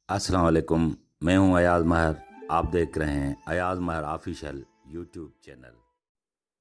अस्सलाम वालेकुम। मैं हूं अयाज महर। आप देख रहे हैं अयाज महर ऑफिशियल यूट्यूब चैनल।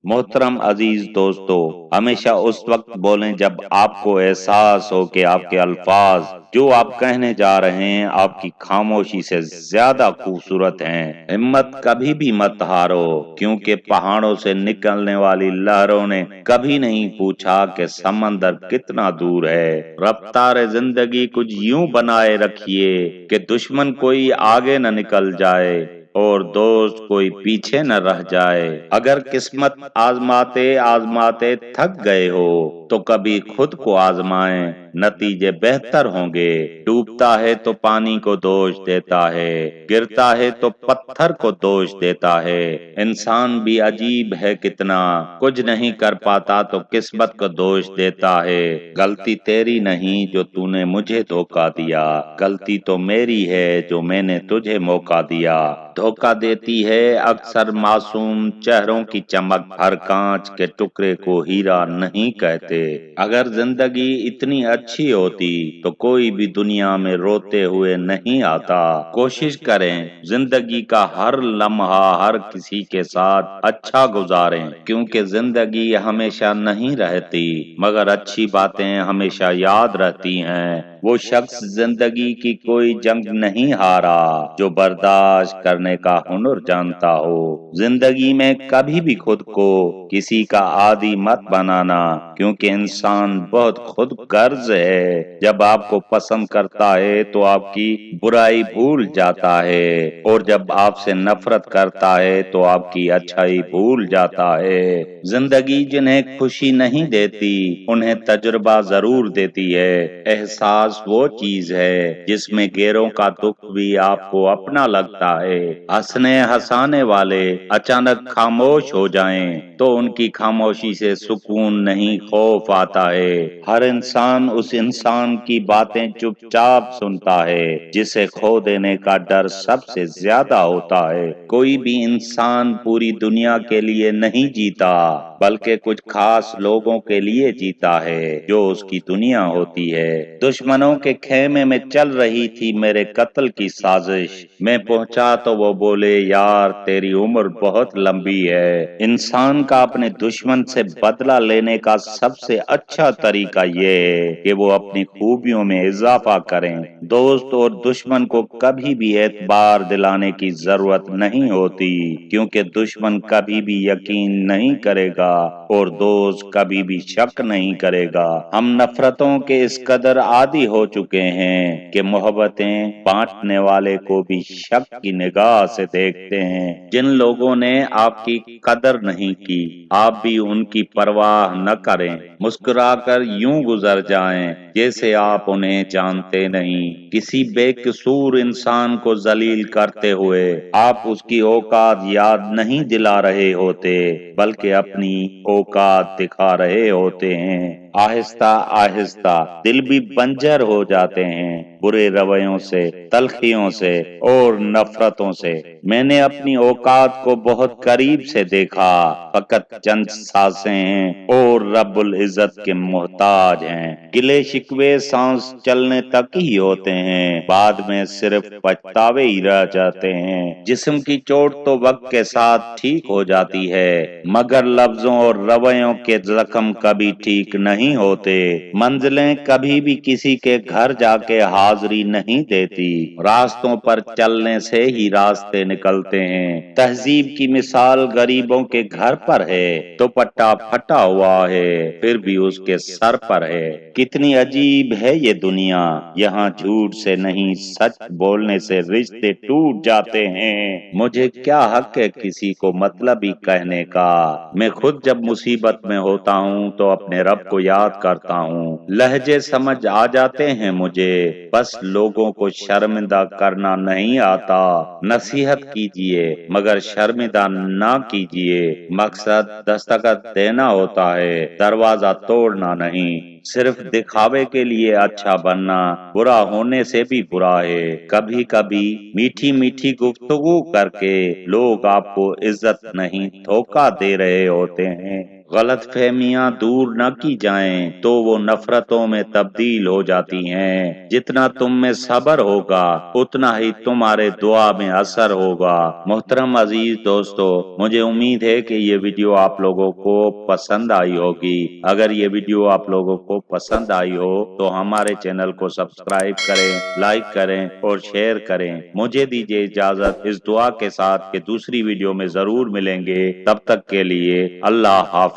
मोहतरम अजीज दोस्तों, हमेशा उस वक्त बोलें जब आपको एहसास हो कि आपके अल्फाज जो आप कहने जा रहे हैं आपकी खामोशी से ज्यादा खूबसूरत हैं। हिम्मत कभी भी मत हारो, क्योंकि पहाड़ों से निकलने वाली लहरों ने कभी नहीं पूछा कि समंदर कितना दूर है। रफ्तार जिंदगी कुछ यूं बनाए रखिए कि दुश्मन कोई आगे न निकल जाए और दोस्त कोई पीछे न रह जाए। अगर किस्मत आजमाते आजमाते थक गए हो तो कभी खुद को आजमाएं, नतीजे बेहतर होंगे। डूबता है तो पानी को दोष देता है, गिरता है तो पत्थर को दोष देता है। इंसान भी अजीब है कितना, कुछ नहीं कर पाता तो किस्मत को दोष देता है। गलती तेरी नहीं जो तूने मुझे धोखा दिया, गलती तो मेरी है जो मैंने तुझे मौका दिया। धोखा देती है अक्सर मासूम चेहरों की चमक, हर कांच के टुकड़े को हीरा नहीं कहते। अगर जिंदगी इतनी अच्छी होती तो कोई भी दुनिया में रोते हुए नहीं आता। कोशिश करें जिंदगी का हर लम्हा हर किसी के साथ अच्छा गुजारें, क्योंकि जिंदगी हमेशा नहीं रहती मगर अच्छी बातें हमेशा याद रहती हैं। वो शख्स जिंदगी की कोई जंग नहीं हारा जो बर्दाश्त करने का हुनर जानता हो। जिंदगी में कभी भी खुद को किसी का आदी मत बनाना, क्योंकि इंसान बहुत खुद गर्ज है। जब आपको पसंद करता है तो आपकी बुराई भूल जाता है, और जब आपसे नफरत करता है तो आपकी अच्छाई भूल जाता है। जिंदगी जिन्हें खुशी नहीं देती उन्हें तजुर्बा जरूर देती है। एहसास वो चीज है जिसमें गैरों का दुख भी आपको अपना लगता है। हंसने हंसाने वाले अचानक खामोश हो जाएं तो उनकी खामोशी से सुकून नहीं खौफ आता है। हर इंसान उस इंसान की बातें चुपचाप सुनता है जिसे खो देने का डर सबसे ज्यादा होता है। कोई भी इंसान पूरी दुनिया के लिए नहीं जीता, बल्कि कुछ खास लोगों के लिए जीता है जो उसकी दुनिया होती है। दुश्मनों के खेमे में चल रही थी मेरे कत्ल की साजिश, मैं पहुंचा तो वो बोले यार तेरी उम्र बहुत लंबी है। इंसान का अपने दुश्मन से बदला लेने का सबसे अच्छा तरीका ये है कि वो अपनी खूबियों में इजाफा करें। दोस्त और दुश्मन को कभी भी एतबार दिलाने की जरूरत नहीं होती, क्योंकि दुश्मन कभी भी यकीन नहीं करेगा और दोस्त कभी भी शक नहीं करेगा। हम नफरतों के इस कदर आदी हो चुके हैं कि मोहब्बतें बांटने वाले को भी शक की निगाह से देखते हैं। जिन लोगों ने आपकी कदर नहीं की आप भी उनकी परवाह न करें, मुस्कुराकर यूं गुजर जाएं जैसे आप उन्हें जानते नहीं। किसी बेकसूर इंसान को जलील करते हुए आप उसकी औकात याद नहीं दिला रहे होते, बल्कि अपनी औकात दिखा रहे होते हैं। आहिस्ता आहिस्ता दिल भी बंजर हो जाते हैं बुरे रवैयों से, तलखियों से और नफरतों से। मैंने अपनी औकात को बहुत करीब से देखा, फकत चंद सांसें हैं और रब्बुल इज्जत के मोहताज हैं। गिले शिकवे सांस चलने तक ही होते हैं, बाद में सिर्फ पछतावे ही रह जाते हैं। जिस्म की चोट तो वक्त के साथ ठीक हो जाती है, मगर लफ्जों और रवैयों के जख्म कभी ठीक नहीं होते। मंजिलें कभी भी किसी के घर जाके हाजिरी नहीं देती, रास्तों पर चलने से ही रास्ते निकलते हैं। तहजीब की मिसाल गरीबों के घर पर है, दुपट्टा फटा हुआ है फिर भी उसके सर पर है। कितनी अजीब है ये दुनिया, यहाँ झूठ से नहीं सच बोलने से रिश्ते टूट जाते हैं। मुझे क्या हक है किसी को मतलबी कहने का। मैं खुद जब मुसीबत में होता हूँ तो अपने रब को याद करता हूँ। लहजे समझ आ जाते हैं मुझे, बस लोगों को शर्मिंदा करना नहीं आता। नसीहत कीजिए मगर शर्मिंदा ना कीजिए। मकसद दस्तखत देना होता है, दरवाजा तोड़ना नहीं। सिर्फ दिखावे के लिए अच्छा बनना बुरा होने से भी बुरा है। कभी कभी मीठी मीठी गुफ्तगू करके लोग आपको इज्जत नहीं धोखा दे रहे होते हैं। غلط فہمیاں دور نہ کی جائیں تو وہ نفرتوں میں تبدیل ہو جاتی ہیں۔ جتنا تم میں صبر ہوگا اتنا ہی تمہارے دعا میں اثر ہوگا۔ محترم عزیز دوستو، مجھے امید ہے کہ یہ ویڈیو آپ لوگوں کو پسند آئی ہوگی۔ اگر یہ ویڈیو آپ لوگوں کو پسند آئی ہو تو ہمارے چینل کو سبسکرائب کریں، لائک کریں اور شیئر کریں۔ مجھے دیجیے اجازت اس دعا کے ساتھ کہ دوسری ویڈیو میں ضرور ملیں گے۔ تب تک کے لیے اللہ حافظ۔